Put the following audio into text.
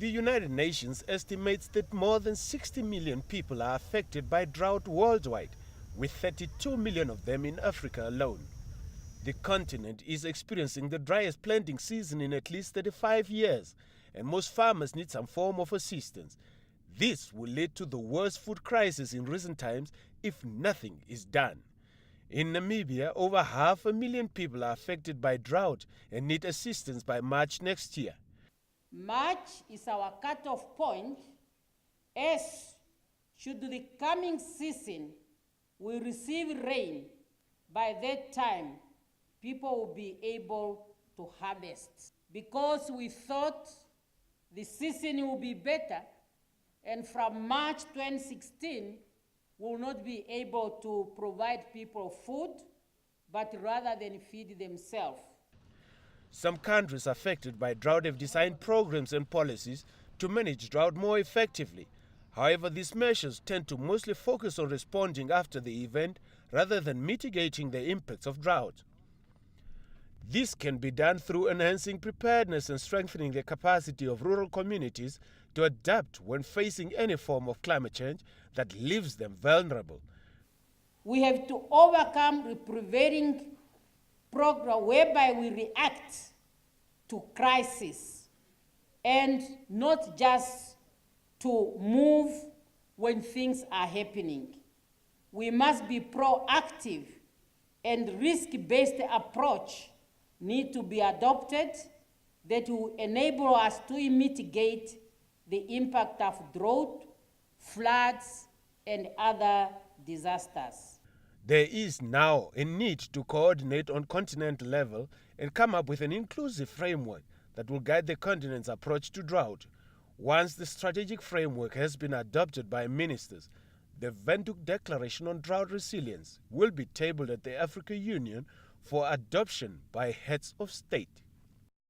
The United Nations estimates that more than 60 million people are affected by drought worldwide, with 32 million of them in Africa alone. The continent is experiencing the driest planting season in at least 35 years, and most farmers need some form of assistance. This will lead to the worst food crisis in recent times if nothing is done. In Namibia, over 500,000 people are affected by drought and need assistance by March next year. March is our cutoff point, as should the coming season we receive rain, by that time people will be able to harvest. Because we thought the season will be better, and from March 2016 we will not be able to provide people food, but rather than feed themselves. Some countries affected by drought have designed programs and policies to manage drought more effectively. However, these measures tend to mostly focus on responding after the event rather than mitigating the impacts of drought. This can be done through enhancing preparedness and strengthening the capacity of rural communities to adapt when facing any form of climate change that leaves them vulnerable. We have to overcome the prevailing program whereby we react to crisis and not just to move when things are happening. We must be proactive, and risk-based approach need to be adopted that will enable us to mitigate the impact of drought, floods, and other disasters. There is now a need to coordinate on continental level and come up with an inclusive framework that will guide the continent's approach to drought. Once the strategic framework has been adopted by ministers, the Windhoek Declaration on Drought Resilience will be tabled at the African Union for adoption by heads of state.